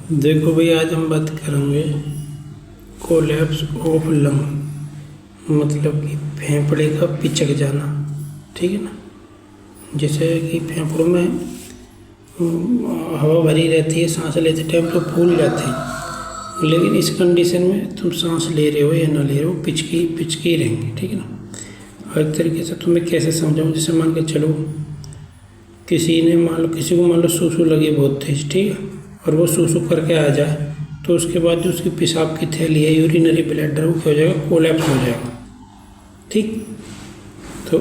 देखो भाई, आज हम बात करेंगे कोलैप्स ऑफ लंग, मतलब कि फेफड़े का पिचक जाना। ठीक है ना। जैसे कि फेफड़ों में हवा भरी रहती है, सांस लेते टाइम तो फूल जाते हैं, लेकिन इस कंडीशन में तुम सांस ले रहे हो या ना ले रहे हो, पिचकी रहेंगे। ठीक है ना। और एक तरीके से तुम्हें कैसे समझाऊँ, जैसे मान के चलो किसी को मान लो सूसू लगी बहुत तेज, ठीक है, और वो सूसू करके आ जाए तो उसके बाद जो उसकी पेशाब की थैली है, यूरिनरी ब्लैडर, वो क्या हो जाएगा, कोलैप्स हो जाएगा। ठीक, तो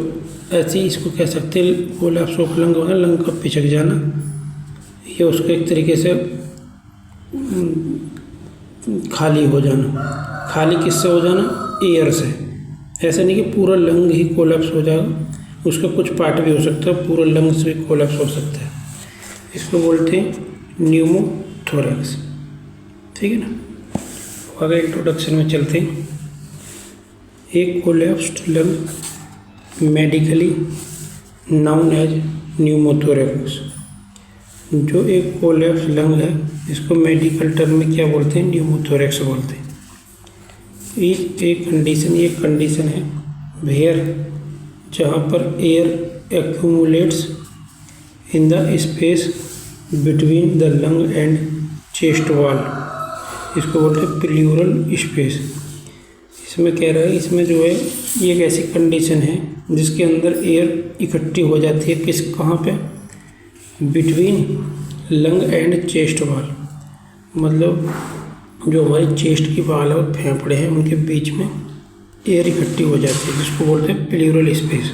ऐसे ही इसको कह सकते हैं कोलैप्स ऑफ लंग होना, लंग का पिचक जाना। ये उसको एक तरीके से खाली हो जाना। खाली किससे हो जाना? एयर से। ऐसा नहीं कि पूरा लंग ही कोलैप्स हो जाएगा, उसका कुछ पार्ट भी हो सकता है, पूरा लंग से भी कोलैप्स हो सकता है। इसको बोलते हैं न्यूमोथोरैक्स। ठीक है ना। अगर इंट्रोडक्शन में चलते हैं, एक collapsed lung medically known as pneumothorax. जो एक कोलैप्स लंग है, इसको मेडिकल टर्म में क्या बोलते हैं? न्यूमोथोरैक्स बोलते हैं। ये कंडीशन है वेयर जहाँ पर air accumulates in the space between the lung and chest wall. इसको बोलते हैं प्लूरल स्पेस। इसमें कह रहा है, इसमें जो है ये एक ऐसी कंडीशन है जिसके अंदर एयर इकट्ठी हो जाती है। कहाँ पे? Between lung and chest wall, मतलब जो हमारी चेस्ट की वॉल और फेफड़े हैं उनके बीच में एयर इकट्ठी हो जाती है, जिसको बोलते हैं प्लूरल स्पेस।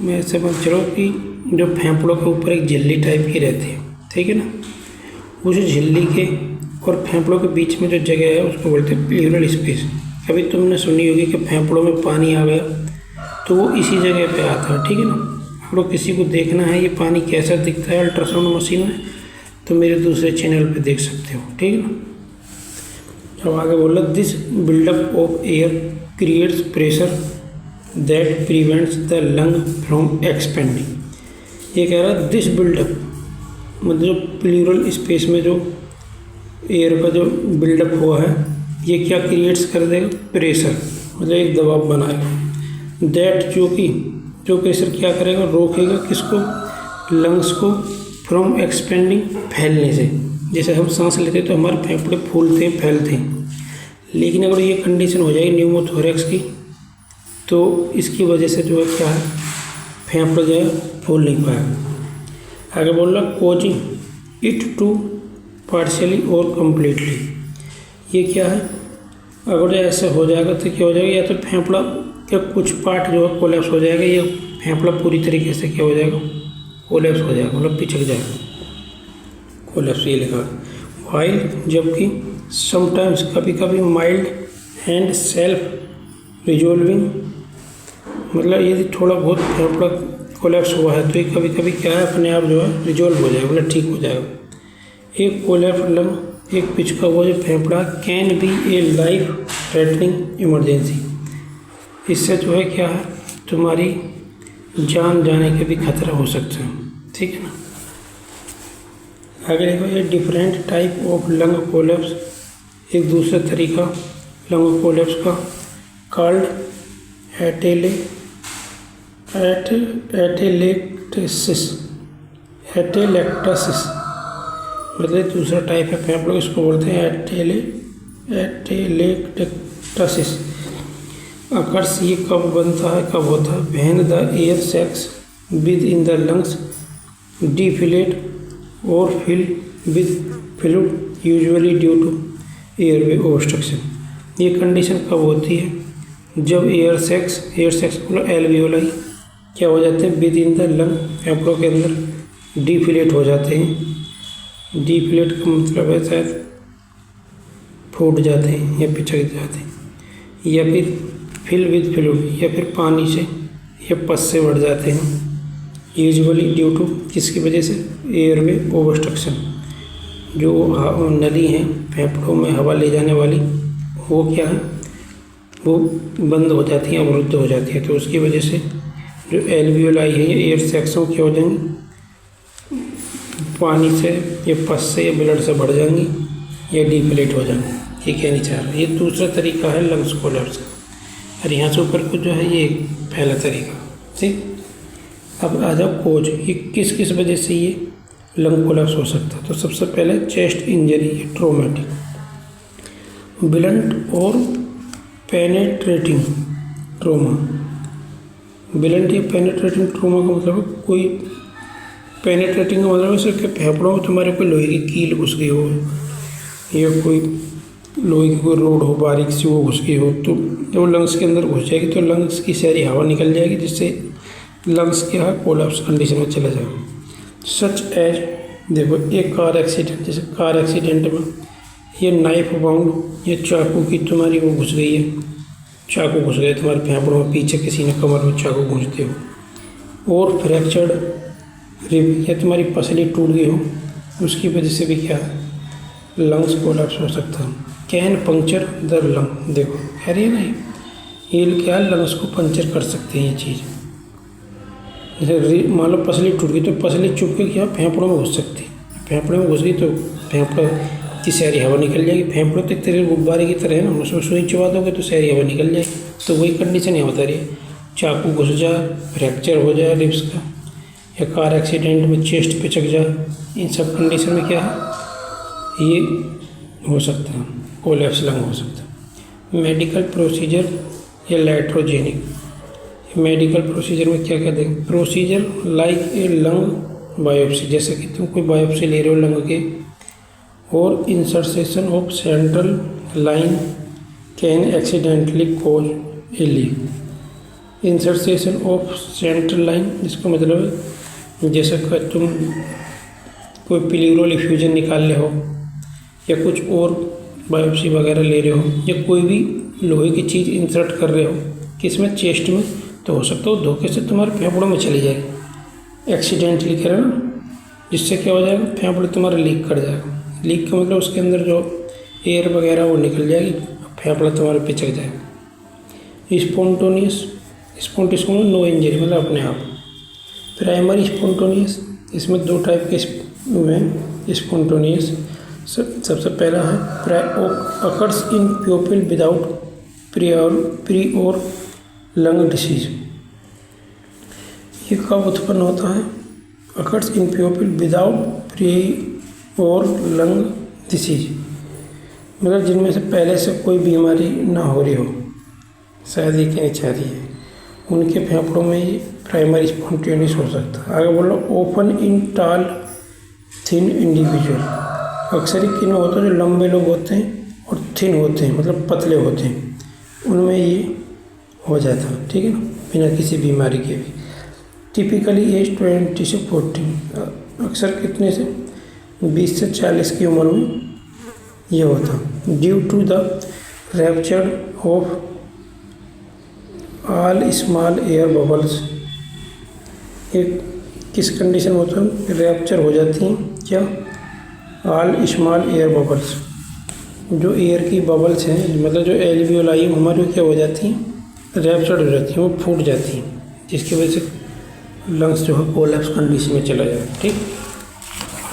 मैं समझ चलो कि जो फेफड़ों के ऊपर एक झिल्ली टाइप की रहती है, ठीक है ना, उस झिल्ली के और फेफड़ों के बीच में जो जगह है उसको बोलते हैं प्लूरल स्पेस। कभी तुमने सुनी होगी कि फेफड़ों में पानी आ गया तो वो इसी जगह पे आता है। ठीक है ना। अगर किसी को देखना है ये पानी कैसा दिखता है अल्ट्रासाउंड मशीन में, तो मेरे दूसरे चैनल पे देख सकते हो। ठीक है ना। अब आगे बोला, this buildup of air creates pressure that prevents the lung from expanding. ये कह रहा है दिस बिल्डअप, मतलब जो प्लूरल स्पेस में जो एयर का जो बिल्डअप हुआ है, ये क्या क्रिएट्स कर देगा? प्रेशर, मतलब एक दबाव बनाएगा। दैट जो प्रेशर क्या करेगा? रोकेगा किसको? लंग्स को फ्रॉम एक्सपेंडिंग, फैलने से। जैसे हम सांस लेते हैं तो हमारे फेफड़े फूलते हैं, फैलते हैं, लेकिन अगर ये कंडीशन हो जाएगी न्यूमोथोरैक्स की, तो इसकी वजह से जो है क्या है, फेफड़ा जो है फूल नहीं पाएगा। आगे बोल रहा कोजिंग इट टू पार्शियली और कम्प्लीटली। ये क्या है? अगर ऐसा हो जाएगा तो क्या हो जाएगा, या तो फेफड़ा का कुछ पार्ट जो है कोलैप्स हो जाएगा, या फेफड़ा पूरी तरीके से क्या हो जाएगा, कोलैप्स हो जाएगा, मतलब पिचक जाएगा। कोलैप्स ये लिखा। वाइल, जबकि समटाइम्स, कभी कभी माइल्ड एंड सेल्फ रिजोल्विंग, मतलब यदि थोड़ा बहुत फेफड़ा कोलैप्स हुआ है तो ये कभी कभी क्या है, अपने आप जो है रिजोल्व हो जाएगा, मतलब ठीक हो जाएगा। एक कोलैप्स लंग, एक पिचका हुआ जो फेफड़ा, can be A life threatening emergency. इससे जो है क्या है, तुम्हारी जान जाने के भी खतरा हो सकते हैं। ठीक है ना। आगे देखो, ये different type of lung collapse, एक दूसरा तरीका लंग कोलैप्स का, कॉल्ड एटेलेक्टासिस, मतलब दूसरा टाइप है फेफड़ों, इसको बोलते हैं एटेलेक्टासिस। अकर्स, ये कब बनता है, कब होता है? When the air sacs within the lungs deflate और fill with fluid usually due to airway obstruction. ये कंडीशन कब होती है? जब एयर सैक्स मतलब एल्वियोलाई क्या हो जाते हैं, विद इन द लंग, फेफड़ों के अंदर डिफ्लेट हो जाते हैं। डिफ्लेट का मतलब है शायद फूट जाते हैं या पिचक जाते हैं, या फिर फिल विद फ्लूइड, या फिर पानी से या पस से बढ़ जाते हैं। यूजुअली ड्यू टू, किसकी वजह से? Airway obstruction. जो नली हैं फेफड़ों में हवा ले जाने वाली, वो क्या है, वो बंद हो जाती हैं, अवरुद्ध हो जाती है, तो उसकी वजह से जो एल्वियोलाई है, एयर सैक्स क्या हो जाएंगे, पानी से या पस से या ब्लड से बढ़ जाएंगी या डिप्लेट हो जाएंगी। ये कहना चाह रहा है। ये दूसरा तरीका है लंग्स कोलैप्स का, और यहाँ से ऊपर को जो है ये पहला तरीका। ठीक, अब आ जाओ कोज, ये किस किस वजह से ये लंग कोलैप्स हो सकता है। तो सबसे पहले चेस्ट इंजरी, ट्रोमेटिक, ब्लंट और पेनेट्रेटिंग ट्रोमा। ब्लंट या पेनेट्रेटिंग ट्रोमा का मतलब कोई, पेनेट्रेटिंग का मतलब है सिर्फ फेफड़ों में तुम्हारे कोई लोहे की कील घुस गई हो या कोई लोहे की कोई रोड हो बारीक सी वो घुस गई हो, तो जब वो लंग्स के अंदर घुस जाएगी तो लंग्स की सारी हवा निकल जाएगी, जिससे लंग्स क्या है कोलैप्स कंडीशन में चला जाएगा। सच एज, देखो एक कार एक्सीडेंट, जैसे कार एक्सीडेंट में ये नाइफ बाउंड या चाकू की तुम्हारी वो घुस गई है, चाकू घुस गए तुम्हारे फेफड़ों में, पीछे किसी ने कमर में चाकू घुसते हो, और फ्रैक्चर्ड रिब या तुम्हारी पसली टूट गई हो, उसकी वजह से भी क्या है लंग्स कोलैप्स हो सकता है। कैन पंक्चर द लंग, देखो कह रही है ना ये क्या लंग्स को पंक्चर कर सकते हैं ये चीज़। जैसे मान लो पसली टूट गई तो पसली चुप के क्या फेफड़ों में घुस सकती है, फेफड़े में घुस गई तो फेफड़ा की सारी हवा निकल जाएगी। फेफड़ों तो एक तरह गुब्बारे की तरह है ना, उसमें सुई चबा दोगे तो सारी हवा निकल जाएगी। तो वही कंडीशन यहाँ बता रही है, चाकू घुस जाए, फ्रैक्चर हो जाए रिब्स का, या कार एक्सीडेंट में चेस्ट पे चक जाए, इन सब कंडीशन में क्या है ये हो सकता है कोलैप्स लंग हो सकता है। मेडिकल प्रोसीजर या लैट्रोजेनिक, मेडिकल प्रोसीजर में क्या कहते हैं, procedure like a lung biopsy, जैसे कि तुम कोई बायोप्सी ले रहे हो लंग के, और insertion of central line can accidentally cause a leak. Insertion of central line जिसका मतलब है जैसे कि तुम कोई प्लीवरल इफ्यूजन निकाल रहे हो या कुछ और बायोप्सी वगैरह ले रहे हो या कोई भी लोहे की चीज़ इंसर्ट कर रहे हो किसमें, चेस्ट में, तो हो सकता है धोखे से तुम्हारे फेफड़ों में चली जाएगी, एक्सीडेंटली कह रहे हो ना, जिससे क्या हो जाएगा फेफड़े तुम्हारा लीक कर जाएगा। लीक का मतलब उसके अंदर जो एयर वगैरह वो निकल जाएगी, फेफड़ा तुम्हारे पिचक जाएगा। स्पॉन्टेनियस, स्पॉन्टेनियस मतलब नो इंजरी मतलब अपने आप। प्राइमरी स्पॉन्टेनियस, इसमें दो टाइप के में स्पॉन्टेनियस, सबसे पहला है occurs in people without pre और लंग डिसीज। ये कब उत्पन्न होता है, occurs in people without pre और लंग डिसीज, मतलब जिनमें से पहले से कोई बीमारी ना हो रही हो, शायद ये कहना चाह रही है, उनके फेफड़ों में ये प्राइमरी स्पॉन्टेनियस हो सकता है। आगे बोलो ओपन इन टाल थिन इंडिविजुअल, अक्सर ही किन होते हैं जो लंबे लोग होते हैं और थिन होते हैं मतलब पतले होते हैं, उनमें ये हो जाता है, ठीक है ना, बिना किसी बीमारी के भी। टिपिकली एज 20 से 40, अक्सर कितने से 20 से 40 की उम्र में ये होता है। Due to the rupture of all small air bubbles, एक किस कंडीशन में होता है, रैप्चर हो जाती हैं क्या, ऑल स्मॉल एयर बबल्स, जो एयर की बबल्स हैं मतलब जो एल्वियोलाई हमारी क्या हो जाती हैं, रैप्चर हो जाती हैं, वो फूट जाती हैं, जिसकी वजह से लंग्स जो है कोलैप्स कंडीशन में चला जाता है। ठीक,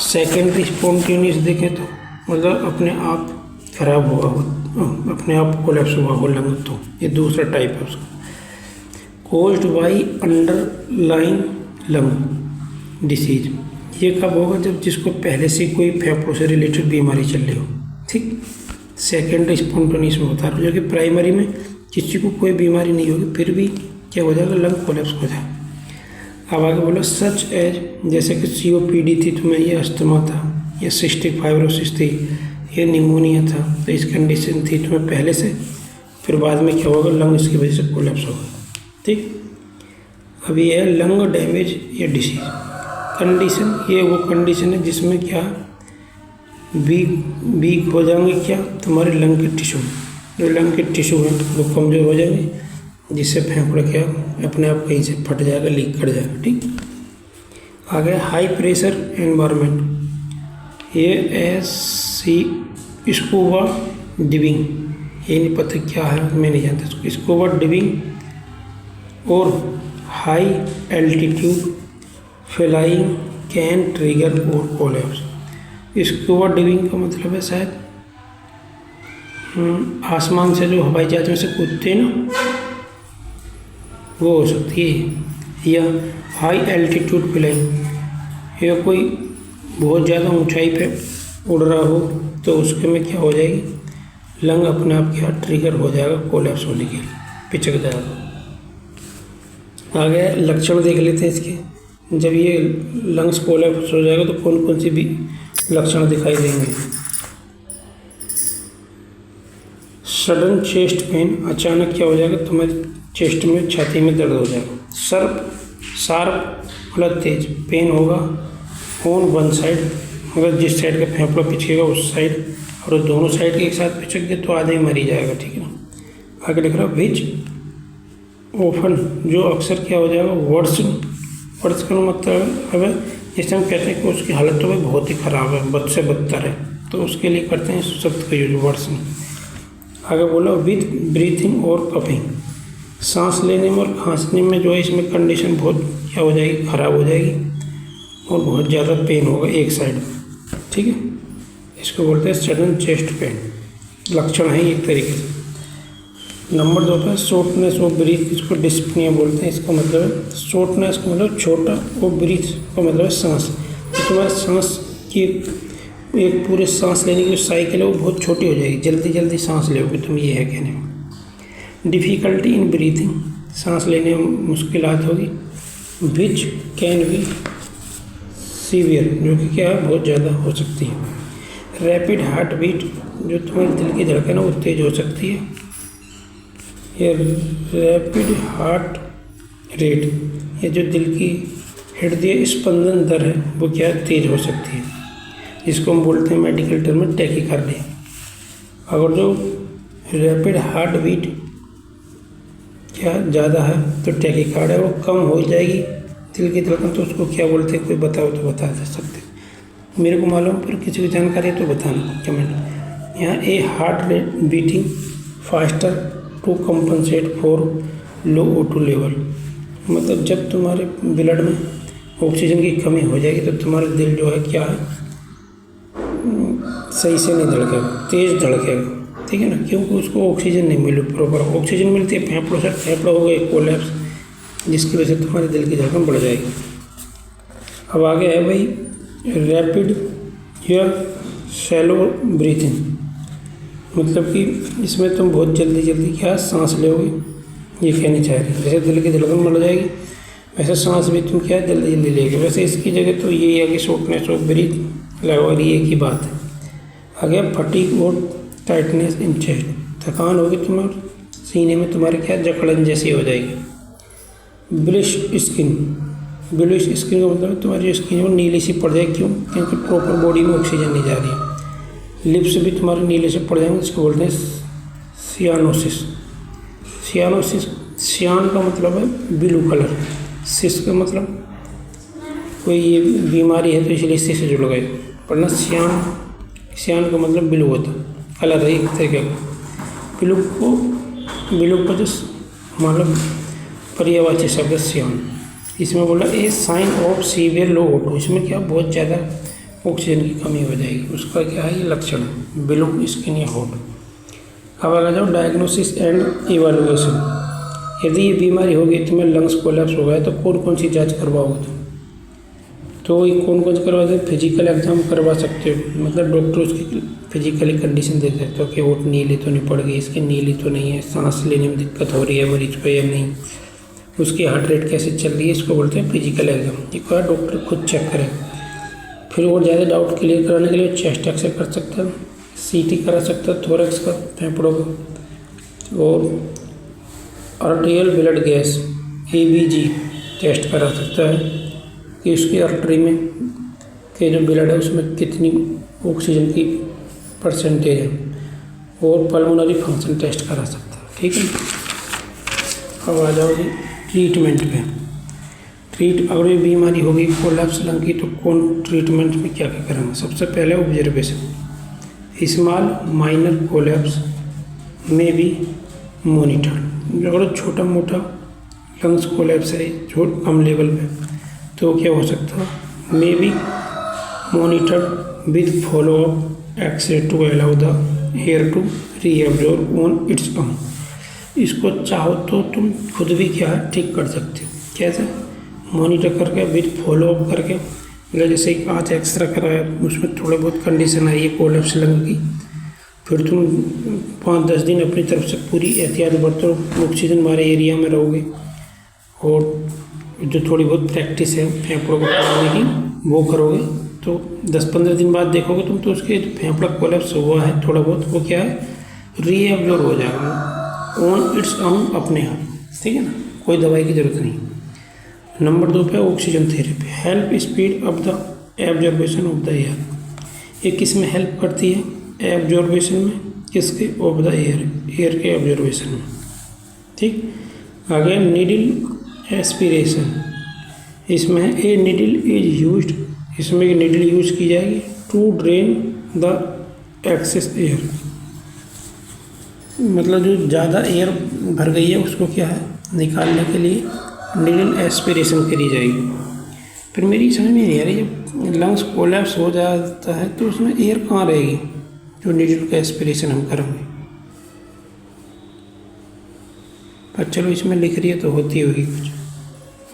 सेकेंडरी स्पॉन्टेनियस देखें तो मतलब अपने आप खराब हुआ हो, अपने आप कोलैप्स हुआ हो लंग, तो ये दूसरा टाइप है उसका। Caused by underline lung disease, ये कब होगा, जब जिसको पहले से कोई फेफड़ों से रिलेटेड बीमारी चल रही हो। ठीक, सेकेंडरी स्पॉन्टेनियस में होता है, जो कि प्राइमरी में किसी को कोई बीमारी नहीं होगी फिर भी क्या हो जाएगा, लंग कोलैप्स हो जाएगा। अब आगे बोलो सच एज, जैसे कि COPD थी तुम्हें, ये अस्थमा था, या सिस्टिक फाइब्रोसिस थी, ये निमोनिया था, तो इस कंडीशन थी तुम्हें पहले से, फिर बाद में क्या होगा, लंग इसकी वजह से कोलैप्स होगा। ठीक, अब ये है लंग डैमेज या डिसीज कंडीशन, ये वो कंडीशन है जिसमें क्या वीक हो जाएंगे क्या तुम्हारे लंग के टिश्यू, जो लंग के टिश्यू हैं वो कमज़ोर हो जाएंगे, जिससे फेफड़ा क्या अपने आप कहीं से फट जाएगा, लीक कर जाएगा। ठीक, आगे हाई प्रेशर एनवायरनमेंट, ये ऐसी स्कूबा डिविंग, ये नहीं पता क्या है, मैं नहीं जानता इसको, स्कूबा डिविंग और high altitude flying can trigger और कोलैप्स। स्कूबा डाइविंग का मतलब है शायद आसमान से जो हवाई जहाज में से कूदते हैं ना, वो हो सकती है। या हाई एल्टीट्यूड फ्लाइंग, या कोई बहुत ज़्यादा ऊंचाई पे उड़ रहा हो तो उसके में क्या हो जाएगी, लंग अपने आप क्या ट्रिगर हो जाएगा कोलैप्स होने के लिए, पिचक जाएगा। आगे लक्षण देख लेते हैं इसके। जब ये लंग्स कोलैप्स हो जाएगा तो कौन कौन सी भी लक्षण दिखाई देंगे। सडन चेस्ट पेन, अचानक क्या हो जाएगा, तुम्हारे चेस्ट में, छाती में दर्द हो जाएगा। शार्प मतलब तेज पेन होगा ऑन वन साइड, मतलब जिस साइड का फेफड़ा पिचकेगा उस साइड, और दोनों साइड के एक साथ पिचक गए तो आधे ही मर ही जाएगा, ठीक है ना। आगे लिख रहा विच ओफन, जो अक्सर क्या हो जाएगा, वर्ड्स का मतलब है जैसे हम कहते हैं कि उसकी हालत तो भाई बहुत ही ख़राब है, बद से बदतर है, तो उसके लिए करते हैं इस शब्द का यूज वर्ड्स में। आगे बोला विथ ब्रीथिंग और कफिंग, सांस लेने में और खांसने में जो है इसमें कंडीशन बहुत क्या हो जाएगी, ख़राब हो जाएगी और बहुत ज़्यादा पेन होगा एक साइड, ठीक है। इसको बोलते हैं सडन चेस्ट पेन, लक्षण है एक तरीके से। नंबर 2 पे शॉर्टनेस ऑफ ब्रीथ, इसको डिस्पनिया बोलते हैं। इसका मतलब है शॉर्टनेस का मतलब छोटा और ब्रीथ का मतलब है सांस। तो तुम्हारे सांस की एक पूरे सांस लेने की जो साइकिल है वो बहुत छोटी हो जाएगी, जल्दी जल्दी सांस लोगे तुम, ये है कहने में। डिफ़िकल्टी इन ब्रीथिंग, सांस लेने में मुश्किलात होगी। विच कैन बी सीवियर, जो कि क्या है बहुत ज़्यादा हो सकती है। रैपिड हार्ट बीट, जो तुम्हारे दिल की धड़कन है वो तेज हो सकती है। ये रैपिड हार्ट रेट, ये जो दिल की हृदय स्पंदन दर है वो क्या तेज हो सकती है, जिसको हम बोलते हैं मेडिकल टर्म में टैकीकार्डिया। अगर जो रैपिड हार्ट बीट क्या ज़्यादा है तो टैकीकार्डिया वो कम हो जाएगी दिल की धड़कन, तो उसको क्या बोलते हैं, कोई बताओ तो बता दे सकते। मेरे को मालूम, पर किसी को जानकारी है तो बताना कमेंट। यहाँ a heart rate beating faster to compensate for low O2 level, मतलब जब तुम्हारे ब्लड में ऑक्सीजन की कमी हो जाएगी तो तुम्हारा दिल जो है क्या है, सही से नहीं धड़केगा, तेज़ धड़केगा, ठीक है ना, क्योंकि उसको ऑक्सीजन नहीं मिली प्रॉपर। ऑक्सीजन मिलती है फेफड़ों से, फेफड़ा हो गए कोलैप्स, जिसकी वजह से तुम्हारे दिल की धड़कन बढ़ जाएगी। अब आगे है भाई रैपिड या शैलो ब्रीथिंग, मतलब कि इसमें तुम बहुत जल्दी जल्दी क्या सांस लोगे, ये कहनी चाह रही है। जैसे दिल की धड़कन बढ़ जाएगी वैसे सांस भी तुम क्या जल्दी जल्दी लेगे। वैसे इसकी जगह तो ये है कि शॉर्टनेस ऑफ ब्रीथ लगभग एक ही बात है। आगे फटीग और टाइटनेस इन चेस्ट, थकान होगी तुम्हारे सीने में, तुम्हारे क्या जकड़न जैसी हो जाएगी। ब्लिश स्किन, ब्लिश स्किन का मतलब तुम्हारी जो स्किन है वो नीली सी पड़ जाएगी, क्यों, क्योंकि प्रॉपर बॉडी में ऑक्सीजन नहीं जा रही है। लिप्स भी तुम्हारे नीले से पड़ जाएंगे, इसको बोलते हैं सियानोसिस। सियानोसिस, सियान का मतलब है ब्लू कलर, सिस का मतलब कोई ये बीमारी है तो इसलिए सिस से जुड़ गए, वरना सियान का मतलब ब्लू होता, कलर है एक तरीके का। ब्लू का जो मतलब पर्यायवाची शब्द सियान, इसमें बोला a sign of severe low O2, इसमें क्या बहुत ज़्यादा ऑक्सीजन की कमी हो जाएगी, उसका क्या है ये लक्षण, ब्लू स्किन या हॉट। अब आ जाओ डायग्नोसिस एंड इवैल्यूएशन, यदि ये बीमारी होगी तुम्हें लंग्स कोलैप्स हो गया तो कौन कौन सी जांच करवाओगे तुम, तो ये कौन कौन सी करवा सकते, फिजिकल एग्जाम करवा सकते हो, मतलब डॉक्टर उसकी फिजिकली कंडीशन देख सकते हो कि वोट नीली तो नहीं पड़ गई, इसकी नीली तो नहीं है, सांस लेने में दिक्कत हो रही है मरीज को या नहीं, उसकी हार्ट रेट कैसे चल रही है, इसको बोलते हैं फिजिकल एग्जाम। एक बार डॉक्टर खुद चेक करें। फिर और ज़्यादा डाउट क्लियर कराने के लिए चेस्ट एक्सरे कर सकता है, CT करा सकता है थोरैक्स का, फेफड़ों का, और arterial blood gas ABG test करा सकता है कि उसकी आर्टरी में के जो ब्लड है उसमें कितनी ऑक्सीजन की परसेंटेज है, और पल्मोनरी फंक्शन टेस्ट करा सकता है, ठीक है। अब आ जाओ जी ट्रीटमेंट पे। अगर ये बीमारी होगी कोलैप्स लंग की तो कौन ट्रीटमेंट में क्या क्या करेंगे। सबसे पहले ऑब्जर्वेशन, स्मॉल माइनर कोलैप्स में भी मॉनिटर, अगर छोटा मोटा लंग्स कोलैप्स है जो कम लेवल पे तो क्या हो सकता है may be monitored with follow-up access to allow the air to reabsorb on its own। इसको चाहो तो तुम खुद भी क्या है ठीक कर सकते हो। कैसे? मॉनिटर करके विद फॉलोअप करके, मतलब जैसे आज एक्सरा कराया उसमें थोड़े बहुत कंडीशन आई है कोलैप्स लंग की, फिर तुम 5-10 दिन अपनी तरफ से पूरी एहतियात बरतो, ऑक्सीजन हमारे एरिया में रहोगे और जो थोड़ी बहुत प्रैक्टिस है फेफड़ों को पकड़ने की वो करोगे, तो 10-15 दिन बाद देखोगे तुम तो उसके फेफड़ा कोलैप्स हुआ है थोड़ा बहुत, वो क्या है रीएब्जॉर्ब हो जाएगा ऑन इट्स ओन, अपने आप। ठीक है ना, कोई दवाई की ज़रूरत नहीं। नंबर 2 पे oxygen therapy, help speed of the absorption of the air. ये किस में हेल्प करती है? एब्जॉर्बेशन में, किसके? ऑफ द एयर के एब्जॉर्बेशन में। ठीक, आगे नीडल एस्पिरेशन, इसमें ए नीडल इज यूज्ड, इसमें एक नीडल यूज की जाएगी to drain the excess air, मतलब जो ज़्यादा एयर भर गई है उसको क्या है निकालने के लिए नीडल एस्पिरेशन करी जाएगी। फिर मेरी समझ में नहीं आ रही, जब लंग्स कोलैप्स हो जाता है तो उसमें एयर कहाँ रहेगी जो नीडल का एस्पिरेशन हम करेंगे। पर चलो इसमें लिख रही है तो होती होगी कुछ,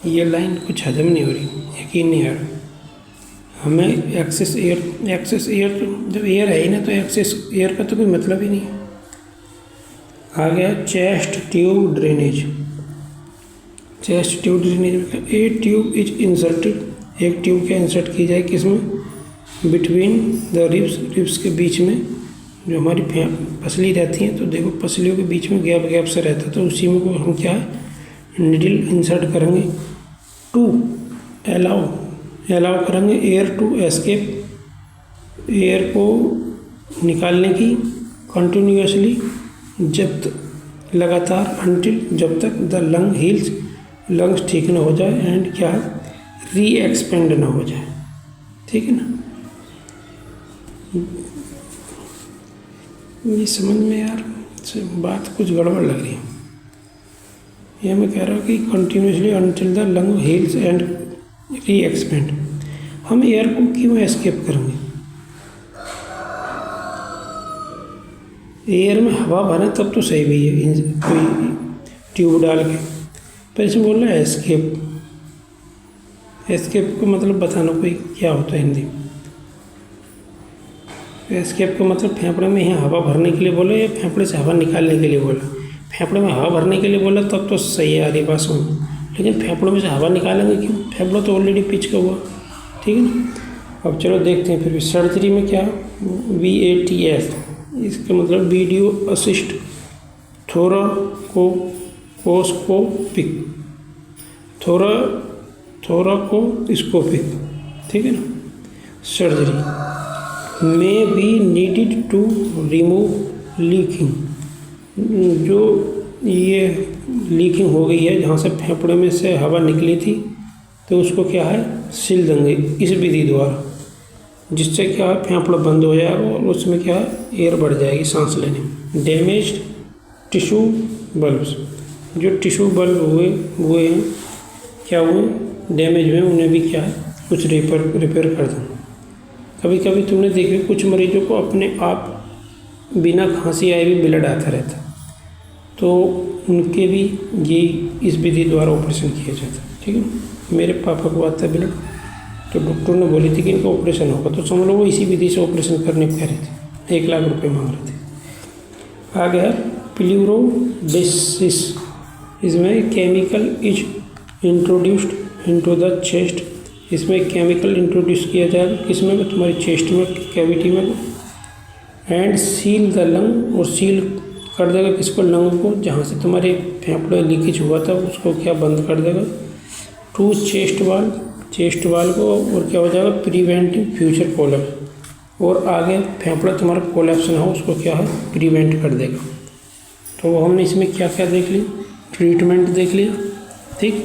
ये लाइन कुछ हजम नहीं हो रही, यकीन नहीं आ रहा। हमें एक्सेस एयर तो जब एयर है ही ना तो एक्सेस एयर का तो कोई मतलब ही नहीं। आ गया chest tube drainage. Chest tube drainage में ए ट्यूब इज इंसर्टेड, एक ट्यूब क्या इंसर्ट की जाए किसमें? बिटवीन द रिब्स के बीच में, जो हमारी पसली रहती हैं तो देखो पसलियों के बीच में गैप से रहता है, तो उसी में को हम क्या है निडल इंसर्ट करेंगे टू अलाउ करेंगे एयर टू एस्केप, एयर को निकालने की कंटिन्यूसली, जब तक लगातार, अनटिल जब तक द लंग हील्स, लंग्स ठीक ना हो जाए एंड क्या री एक्सपेंड ना हो जाए। ठीक है ना, ये समझ में यार बात कुछ गड़बड़ लग रही है। ये मैं कह रहा हूँ कि continuously until the lung heels and re expand. हम एयर को क्यों एस्केप करेंगे? एयर में हवा भरें तब तो सही भी है कोई ट्यूब डाल के, पर इसमें बोल रहा है एस्केप। एस्केप को मतलब बताना कोई क्या होता है हिंदी में? एस्केप का मतलब फेफड़े में यहाँ हवा भरने के लिए बोला या फेफड़े से हवा निकालने के लिए बोला? फेफड़े में हवा भरने के लिए बोला तब तो सही है यार ये बात सुन, लेकिन फेफड़ों में से हवा निकालेंगे क्यों? फेफड़ा तो ऑलरेडी पिच का हुआ। ठीक है ना, अब चलो देखते हैं फिर सर्जरी में क्या VATS, इसका मतलब वीडियो असिस्ट थोराकोस्कोपिक। ठीक है ना, surgery may be needed to remove leaking, जो ये लीकिंग हो गई है जहाँ से फेफड़े में से हवा निकली थी तो उसको क्या है सिल देंगे इस विधि द्वारा, जिससे क्या है फेफड़ा बंद हो जाएगा और उसमें क्या है एयर बढ़ जाएगी सांस लेने में। डैमेज्ड टिश्यू बल्ब्स, जो टिश्यू बल्ब हुए हैं क्या हुए डैमेज हुए, उन्हें भी क्या है कुछ रिपेयर कर दें। कभी कभी तुमने देखा कुछ मरीजों को अपने आप बिना खांसी आए भी ब्लड आता रहता, तो उनके भी ये इस विधि द्वारा ऑपरेशन किया जाता है। ठीक है, मेरे पापा को आता है ब्लड, तो डॉक्टर ने बोली थी कि इनका ऑपरेशन होगा, तो समझ लो वो इसी विधि से ऑपरेशन करने कह रहे थे, 1 लाख रुपए मांग रहे थे। आ गया प्लूरोडेसिस, इसमें chemical is introduced into the chest, इसमें केमिकल इंट्रोड्यूस किया जाएगा किसमें? तुम्हारी चेस्ट में कैविटी में, एंड सील द लंग, और सील कर देगा किसको? लंग को, जहाँ से तुम्हारे फेफड़े लीकेज हुआ था उसको क्या बंद कर देगा। टू चेस्ट वाल को, और क्या हो जाएगा प्रिवेंटिंग फ्यूचर कोलैप्स, और आगे फेफड़ा तुम्हारा कोलैप्स ना हो उसको क्या है प्रिवेंट कर देगा। तो हमने इसमें क्या क्या देख ली, ट्रीटमेंट देख लिया। ठीक,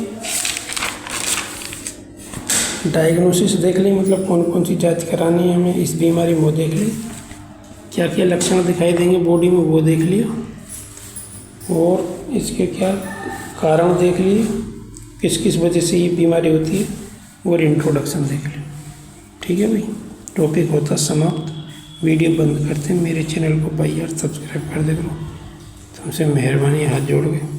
डायग्नोसिस देख ली, मतलब कौन कौन सी जांच करानी है हमें इस बीमारी में वो देख ली, क्या क्या लक्षण दिखाई देंगे बॉडी में वो देख लिया, और इसके क्या कारण देख लिए, किस किस वजह से ये बीमारी होती है, और इंट्रोडक्शन देख लिया। ठीक है भाई, टॉपिक होता समाप्त। वीडियो बंद करते हैं। मेरे चैनल को भाई यार सब्सक्राइब कर दे करो, तुमसे मेहरबानी हाथ जोड़ के।